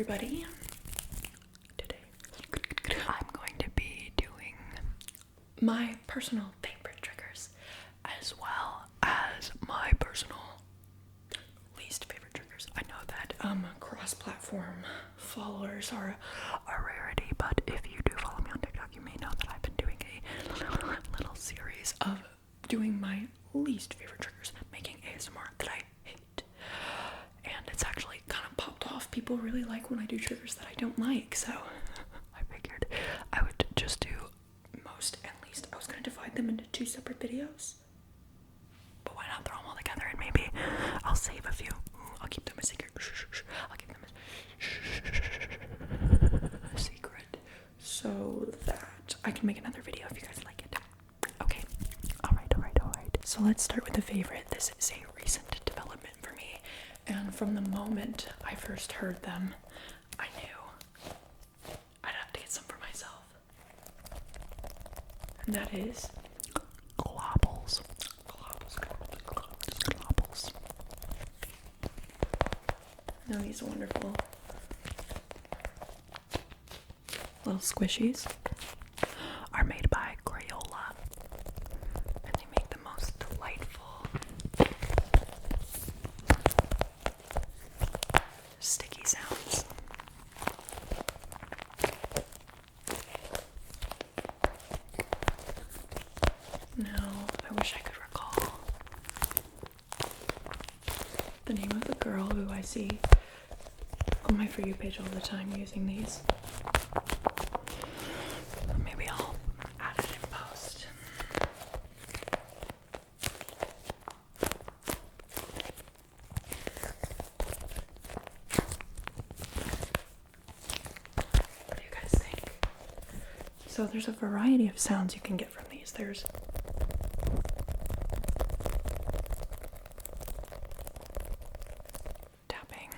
everybody. Today I'm going to be doing my personal favorite triggers as well as my personal least favorite triggers. I know that cross-platform followers are a rarity, but if you do follow me on TikTok, you may know that I've been doing a little series of doing my least favorite triggers, making ASMR that I hate. And it's actually kind of popped off. People really like when I do triggers that I don't like, so I figured I would just do most and least. I was going to divide them into 2 separate videos, but why not throw them all together and maybe I'll save a few. I'll keep them a secret. I'll keep them a secret so that I can make another video if you guys like it. Okay. Alright. So let's start with the favorite. This is a recent development for me, and from the moment I first heard them, I knew I'd have to get some for myself. And that is globbles. Globbles. Now these wonderful little squishies are made by Crayola, and they make the most delightful sticky sounds. Now, I wish I could recall the name of the girl who I see on my For You page all the time using these. Maybe I'll add it in post. What do you guys think? So there's a variety of sounds you can get from these. There's tapping,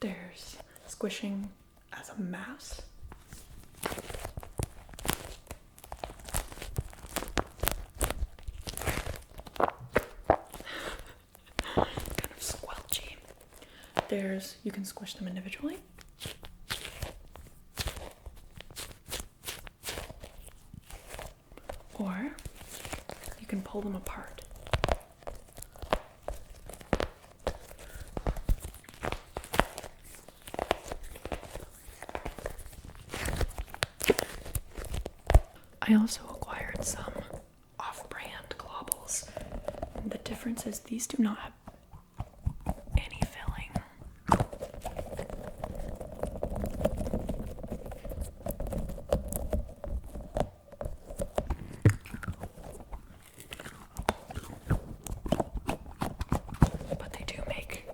there's squishing as a mass, kind of squelchy. There's, you can squish them individually, or you can pull them apart. I also acquired some off-brand globbles. The difference is these do not have any filling. But they do make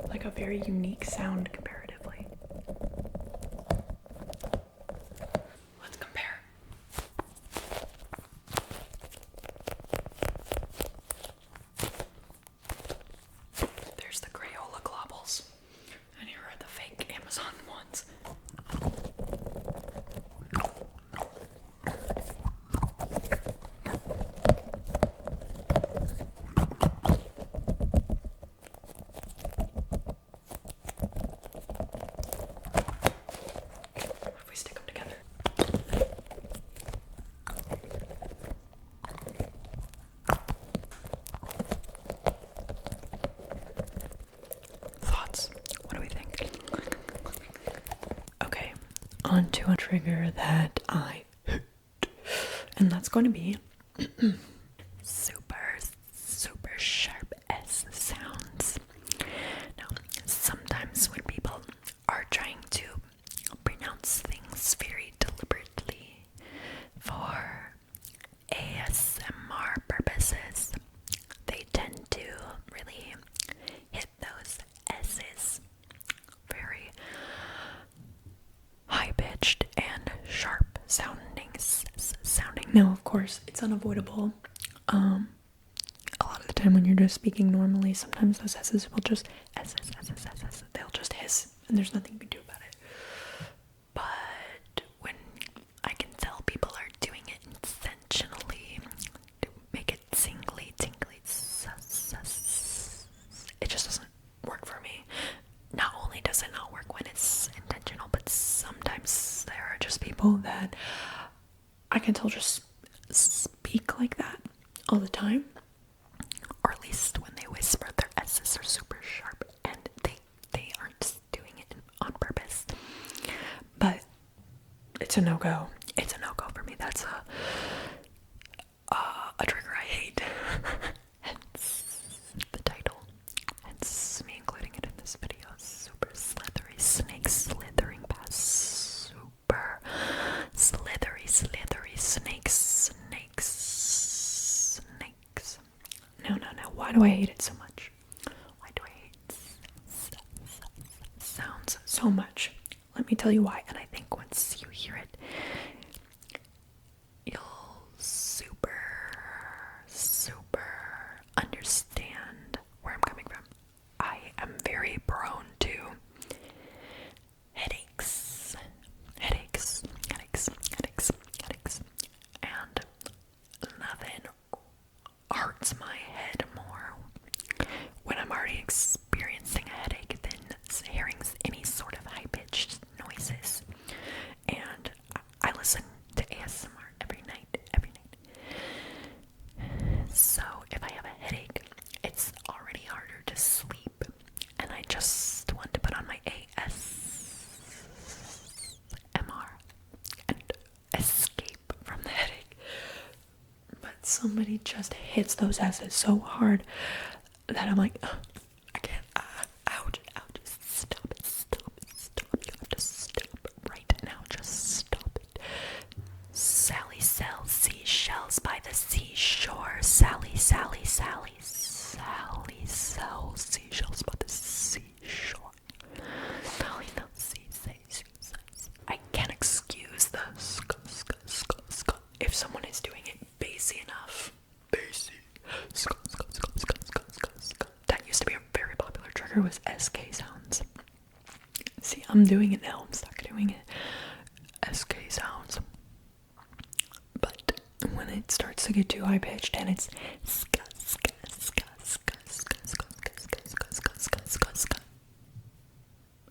like a very unique sound comparatively. Let's compare. There's the Crayola globbles, and here are the fake Amazon ones. What if we stick them together? Thoughts? What do we think? Okay, on to a trigger that I hate, and that's going to be super sharp S sounds. Now, sometimes when people are trying to pronounce things very deliberately for ASMR purposes, they tend to really hit those S's very high-pitched and sharp sounding. Now, of course, it's unavoidable. A lot of the time when you're just speaking normally, sometimes those S's will just they'll just hiss, and there's nothing you can do about it. But when I can tell people are doing it intentionally to make it tingly, it just doesn't work for me. Not only does it not work when it's people that I can tell just speak like that all the time, or at least when they whisper, their S's are super sharp, and they aren't doing it on purpose. But it's a no-go. It's a no-go for me. That's a trigger I hate. Hence the title. Hence me including it in this video. Super slithery snakes slithering past. Super slithery snakes. No. Why do I hate it so much? Why do I hate sounds so much? Let me tell you why. And I think once you hear it, you'll super understand where I'm coming from. I am very prone to headaches, and nothing hurts my head more when I'm already experiencing a headache than hearing any sort of high-pitched noises. And I listen to ASMR every night. So if I have a headache, it's already harder to sleep, and I just want to put on my ASMR and escape from the headache. But somebody just hits those S's so hard that I'm like, I can't, ouch, stop it, you have to stop right now, just stop it. Sally sells seashells by the seashore. Sally sells seashells by the seashore. Sally sells I can't excuse the sk. If someone is doing it bassy enough. Sk. That used to be a very popular trigger, was SK sounds. See, I'm doing it now. I'm stuck doing it. SK sounds. But when it starts to get too high pitched and it's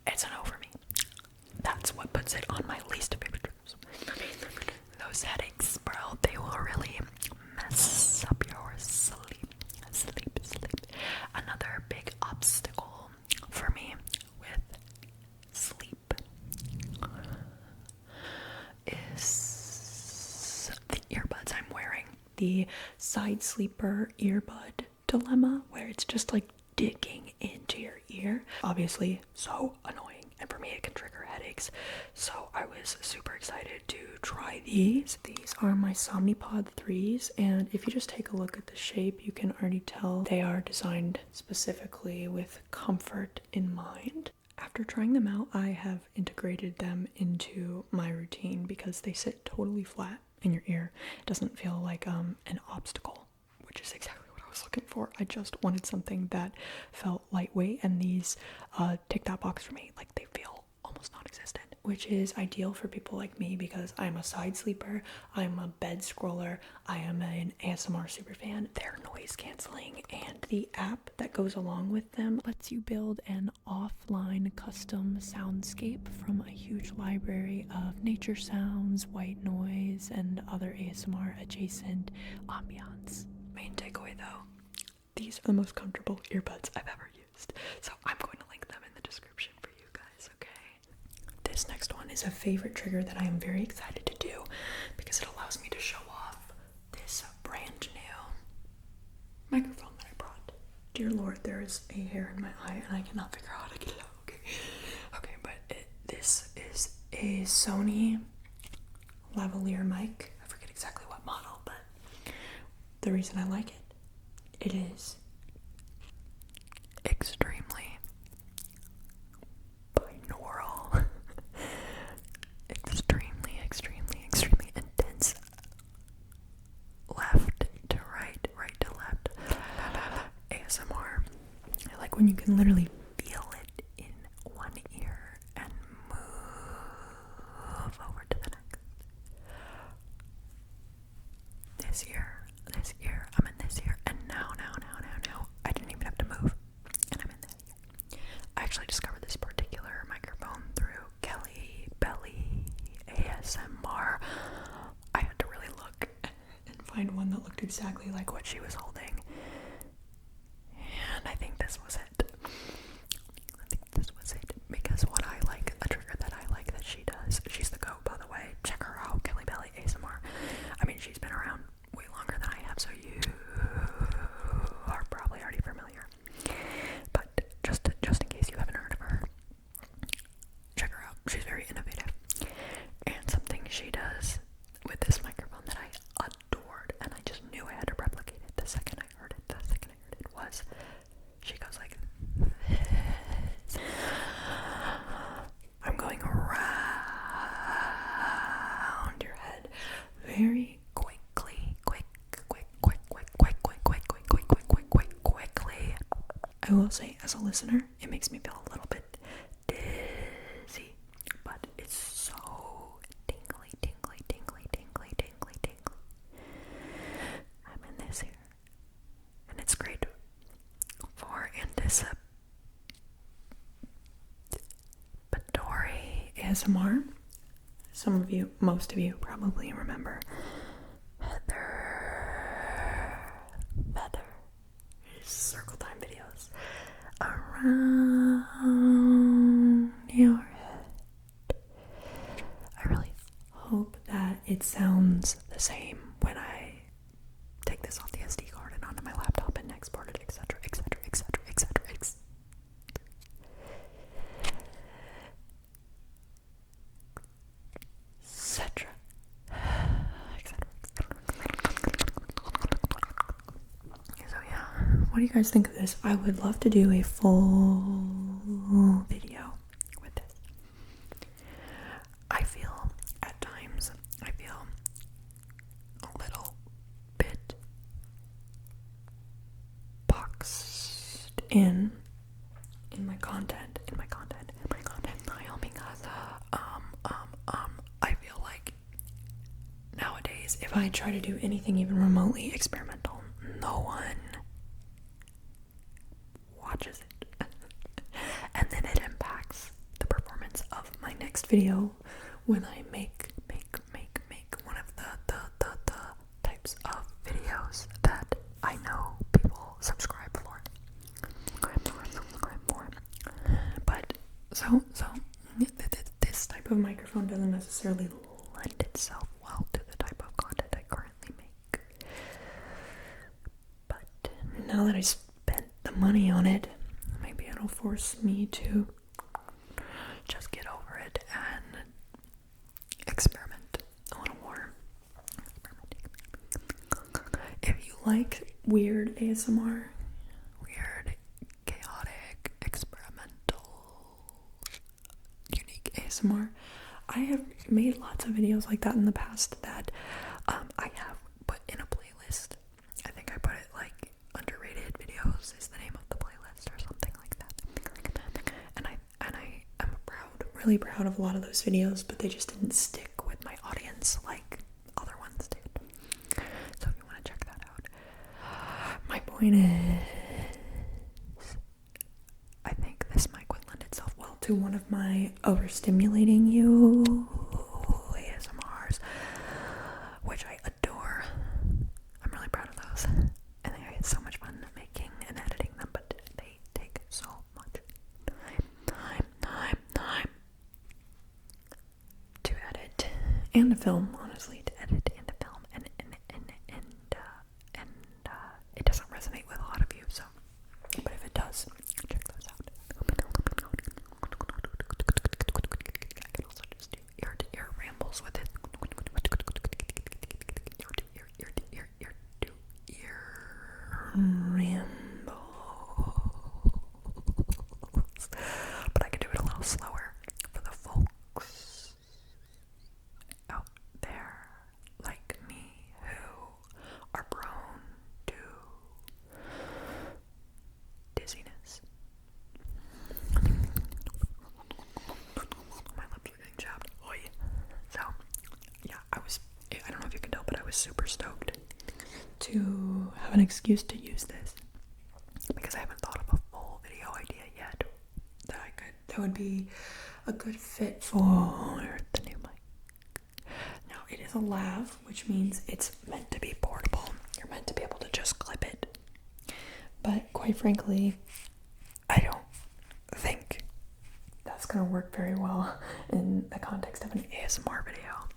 it's a no for me. That's what puts it on my least favorite triggers. Those headaches, bro, they will really mess up your sleep. Another big obstacle for me with sleep is the earbuds I'm wearing. The side sleeper earbud dilemma, where it's just like digging into your ear. Obviously, so annoying, and for me it can trigger headaches. So I was super excited to try these. These are my Somnipod 3s, and if you just take a look at the shape, you can already tell they are designed specifically with comfort in mind. After trying them out, I have integrated them into my routine because they sit totally flat in your ear. It doesn't feel like an obstacle, which is exactly what I was looking for. I just wanted something that felt lightweight, and these tick that box for me. Like, they feel almost non-existent, which is ideal for people like me because I'm a side sleeper, I'm a bed scroller, I am an ASMR superfan. They're noise canceling, and the app that goes along with them lets you build an offline custom soundscape from a huge library of nature sounds, white noise, and other ASMR adjacent ambiance. Main takeaway though, these are the most comfortable earbuds I've ever used, so I'm going to link them in the description for you guys, okay? This next one is a favorite trigger that I am very excited to do because it allows me to show off this brand new microphone that I brought. Dear Lord, there is a hair in my eye and I cannot figure out how to get it out. Okay, but this is a Sony lavalier mic. I forget exactly what model, but the reason I like it is extremely binaural. extremely intense. Left to right, right to left. ASMR. I like when you can literally feel it in one ear and move over to the next. This ear, I'm in this ear, and now, I didn't even have to move, and I'm in that ear. I actually discovered this particular microphone through Kelly Belly ASMR. find one that looked exactly like what she was holding. And I think this was it. Because what I like, a trigger that I like that she does, she's the GOAT, by the way. Check her out, Kelly Belly ASMR. I mean, she's been around way longer than I have, so you are probably already familiar. But just in case you haven't heard of her, check her out. She's very innovative. And something she does with this microphone that I adored, and I just knew I had to replicate it the second I heard it, was she goes like this. I'm going around your head very quickly. I will say, as a listener, it makes me feel a little bit dizzy, but it's so tingly. I'm in this here, and it's great for anticipatory ASMR. Most of you probably remember Feather circle time videos around your head. I really hope that it sounds the same when I take this off the SD card and onto my laptop and export it, etc. So yeah, what do you guys think of this? I would love to do a full video with this. I feel a little bit boxed in my content. I feel like nowadays, if I try to do anything even remotely experimental, no one watches it. And then it impacts the performance of my next video when I make one of the types of videos that I know people subscribe for. But so this type of microphone doesn't necessarily lend itself well to the type of content I currently make. But now that I spent the money on it, maybe it'll force me to just get over it and experiment a little more. If you like weird ASMR, weird, chaotic, experimental, unique ASMR, I have made lots of videos like that in the past that I have put in a playlist. I think I put it like underrated videos is the name of the playlist or something like that. And I am really proud of a lot of those videos, but they just didn't stick with my audience like other ones did. So if you want to check that out. My point is, I think this mic would lend itself well to one of my overstimulating you ASMRs, which I adore. I'm really proud of those, and I had so much fun making and editing them, but they take so much time to edit and to film, honestly, to edit and to film, and it doesn't resonate with a lot of you, so, but if it does, check those out. I can also just do ear-to-ear rambles with it. Ear-to-ear rambles. But I can do it a little slower for the folks out there like me who are prone to dizziness. My lips are getting chapped. Oy. So, yeah, I don't know if you can tell, but I was super stoked to have an excuse to use this because I haven't thought of a full video idea yet that would be a good fit for the new mic. Now, it is a lav, which means it's meant to be portable. just clip it. But quite frankly, I don't think that's gonna work very well in the context of an ASMR video.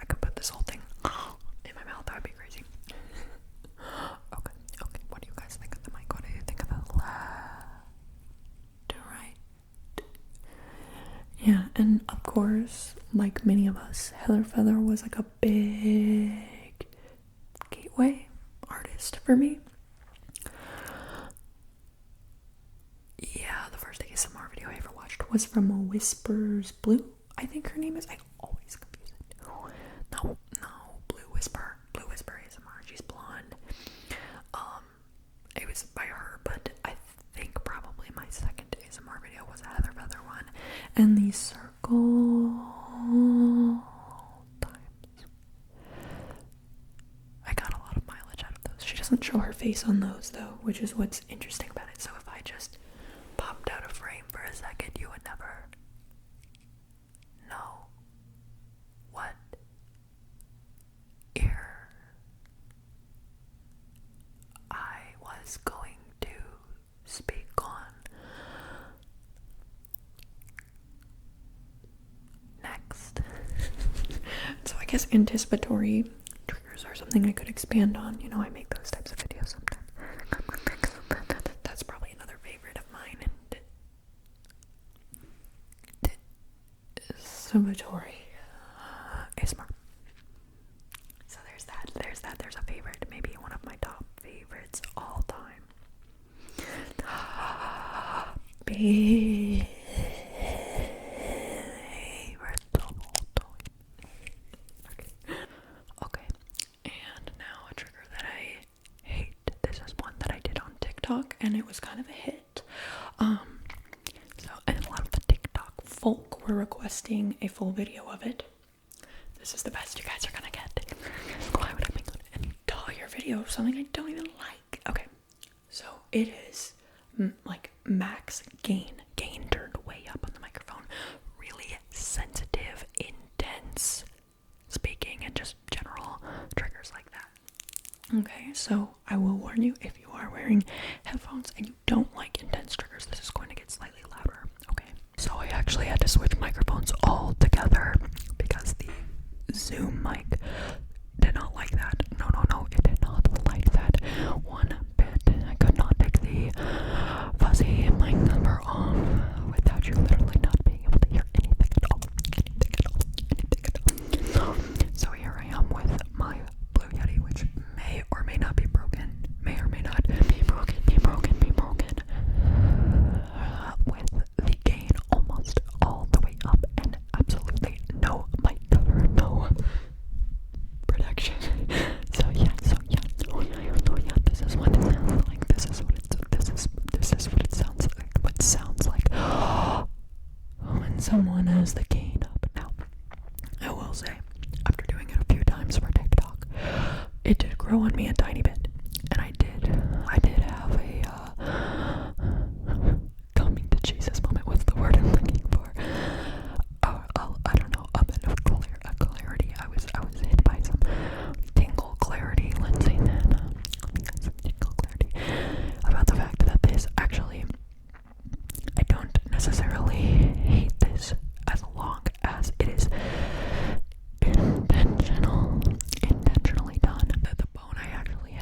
I could put this whole thing in my mouth, that would be crazy. Okay, what do you guys think of the mic? What do you think of the left to right? Yeah, and of course, like many of us, Heather Feather was like a big gateway artist for me. Yeah, the first ASMR video I ever watched was from Whispers Blue, I think her name is. I always confuse it. No, Blue Whisper ASMR. She's blonde. It was by her, but I think probably my second ASMR video was a Heather Feather one, and the circle times. I got a lot of mileage out of those. She doesn't show her face on those though, which is what's interesting about it. So if I just popped out of frame for a second, you would never know what ear I was going to speak on next. So I guess anticipatory triggers are something I could expand on. You know, I make those types of videos sometimes. That's probably another favorite of mine. And anticipatory ASMR. So there's that. There's a favorite. Maybe one of my top favorites all time. Favorite of all time. Okay. And now a trigger that I hate. This is one that I did on TikTok, and it was kind of a hit. And a lot of the TikTok folk were requesting a full video of it. This is the best you guys are gonna get. Why would I make an entire video of something I don't even like? Okay, so it is like max gain turned way up on the microphone. Really sensitive, intense speaking, and just general triggers like that. Okay, so I will warn you, if you are wearing headphones and you don't like intense triggers, this is going to get slightly louder. Okay, so I actually had to switch microphones all together because the Zoom mic did not like that. No, it did not like that one bit. I could not take the fuzzy mic number off without you literally not being able to hear anything at all. So here I am with my Blue Yeti, which may or may not be broken. May or may not be broken. With the gain almost all the way up and absolutely no mic cover, no production. So yeah, this is what it sounds like. This is what it sounds like. What sounds like when someone has the gain up. Now, I will say, after doing it a few times for TikTok, it did grow on me a tiny bit, and I did have a coming to Jesus moment. What's the word I'm looking for? I don't know, a bit of clarity. I was hit by some tingle clarity, Lindsay, and some tingle clarity about the fact that this actually, I don't necessarily hate this as long as it is intentionally done. The bone I actually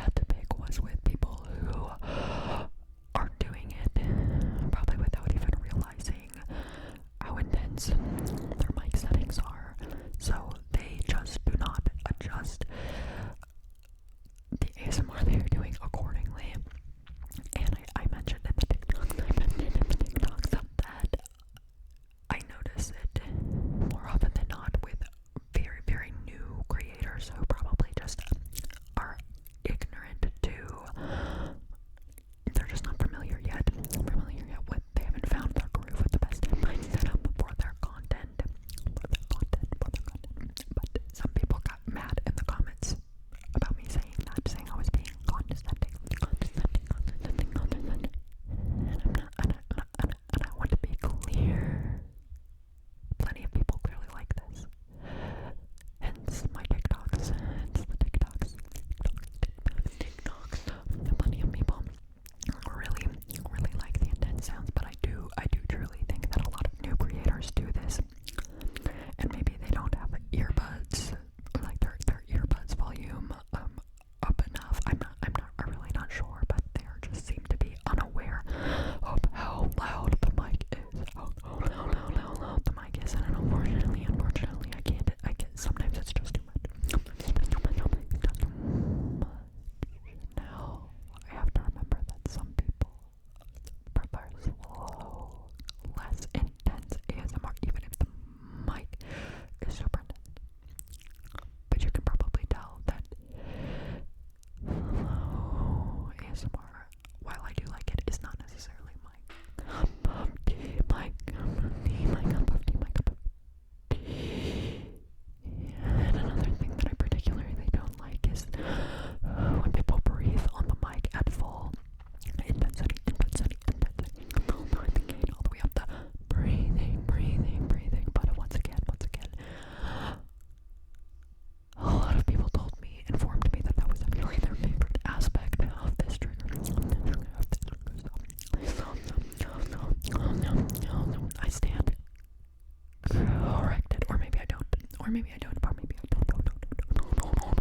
maybe I don't, or maybe I don't,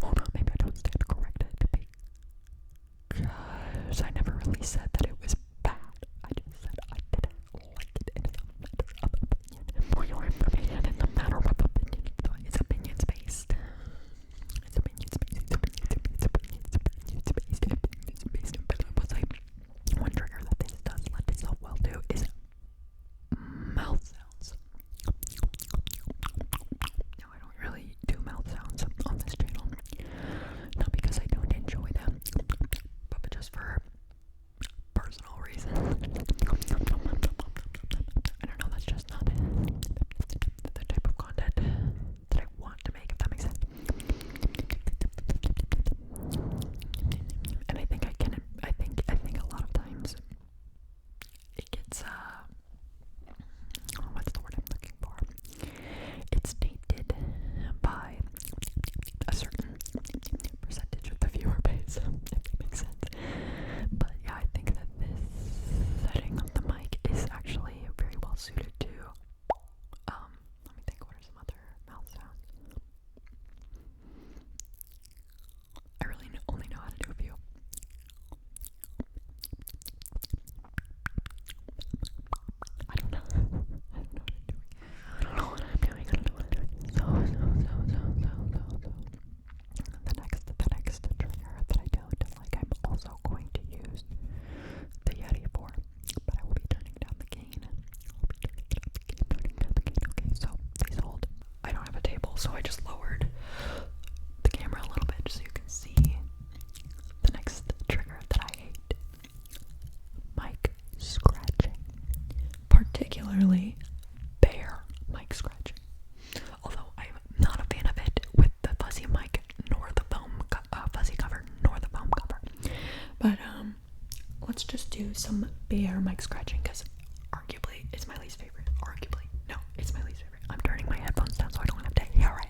no, maybe I don't stand corrected because I never really said that it was bad. I just said I didn't like it. It's a matter of opinion. For your information, it's a matter of opinion. It's opinions based. It's opinions based. It's based. But I was like, one trigger that this does lend itself well to is mouth sounds. Now, I don't really do mouth sounds on this channel, not because I don't enjoy them, but just for personal reasons. I don't know, that's just not the type of content that I want to make, if that makes sense. And I think I think a lot of times it gets what's the word I'm looking for? It's tainted by a certain percentage of the viewer base, if that makes sense. But yeah, I think that this setting of the mic is actually very well suited to let me think, what are some other mouth sounds? I really only know how to do a few. I don't know. I don't know what I'm doing. I don't know what I'm doing. So. The next trigger that I don't like, I'm also going to use the Yeti for, but I will be turning down the gain. Okay, so please hold. I don't have a table, so I just lowered the camera a little bit just so you can see the next trigger that I hate. Mic scratching. Particularly bare mic scratching. Although I'm not a fan of it with the fuzzy mic nor the fuzzy cover nor the foam cover. But let's just do some bare mic scratching because arguably it's my least favorite. Arguably. No, it's my least favorite. I'm turning my headphones down so I don't have to hear it.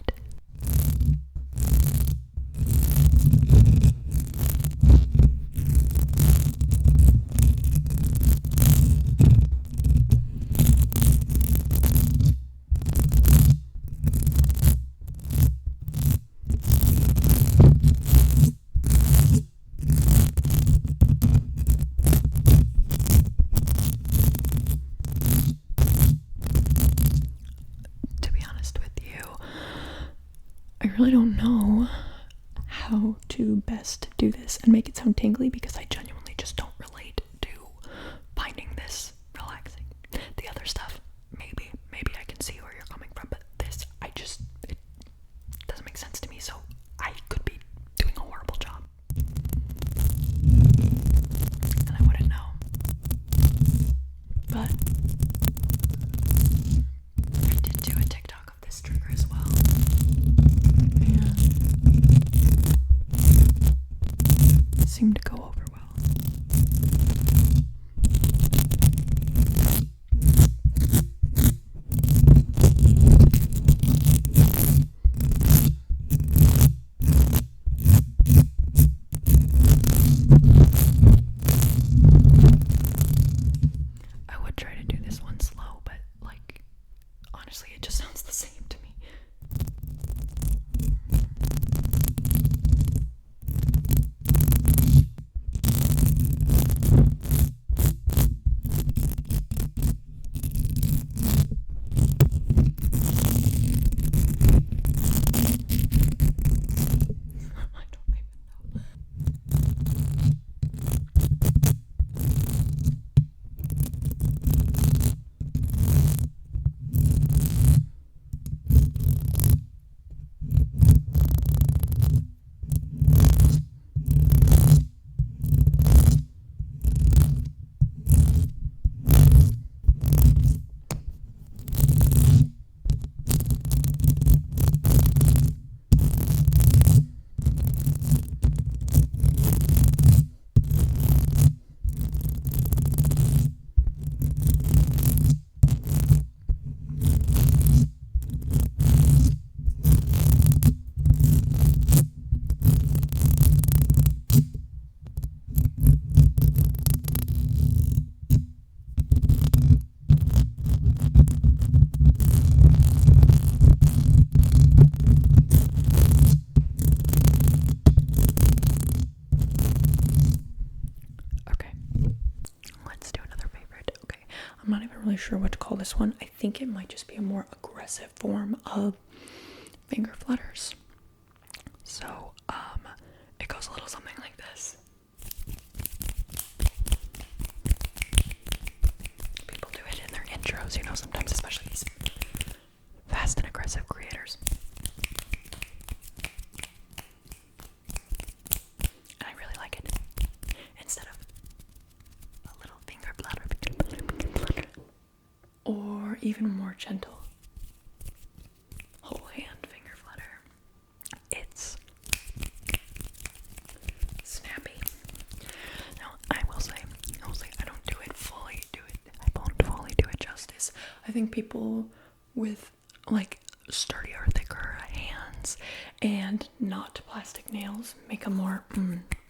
To be honest with you, I really don't know how to best do this and make it sound tingly because I genuinely just don't relate to finding this relaxing. The other stuff, maybe I can see where you're coming from, but this, it doesn't make sense to me, so I could be doing a horrible job. And I wouldn't know. But I did do a TikTok of this trigger as well. And it seemed to go over well. I would try to I'm not even really sure what to call this one. I think it might just be a more aggressive form of finger flutters. So, it goes a little something like this. People do it in their intros, you know, sometimes, especially these fast and aggressive creators. And I really like it. Instead of a little finger flutter, or even more gentle whole hand finger flutter. It's snappy. Now, I will say, I don't do it fully. I won't fully do it justice. I think people with like sturdier, thicker hands and not plastic nails make a more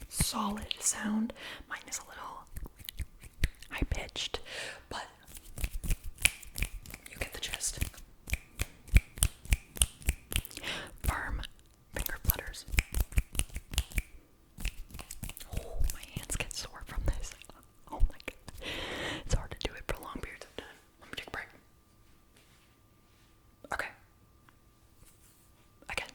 solid sound. Mine is a little high pitched, but you get the gist. Firm finger flutters. Oh, my hands get sore from this. Oh my god. It's hard to do it for long periods of time. Let me take a break. Okay. Again.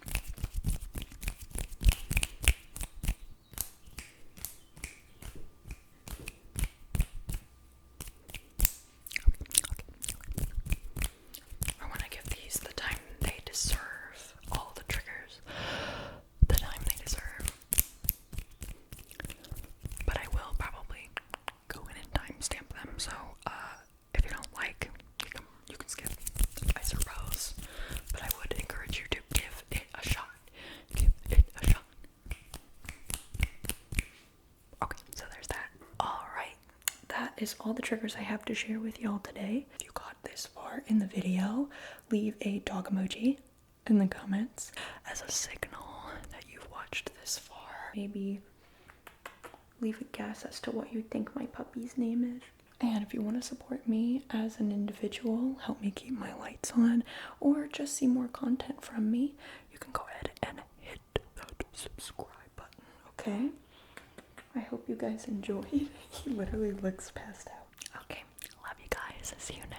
I want to give these the time they deserve. All the triggers. The time they deserve. But I will probably go in and timestamp them. So, if you don't like, you can skip, I suppose. But I would encourage you to give it a shot. Give it a shot. Okay, so there's that. Alright, that is all the triggers I have to share with y'all today. If you got this far in the video, leave a dog emoji in the comments as a signal that you've watched this far. Maybe leave a guess as to what you think my puppy's name is. And if you want to support me as an individual, help me keep my lights on, or just see more content from me, you can go ahead and hit that subscribe button, okay? I hope you guys enjoyed. He literally looks passed out. Okay, love you guys. See you next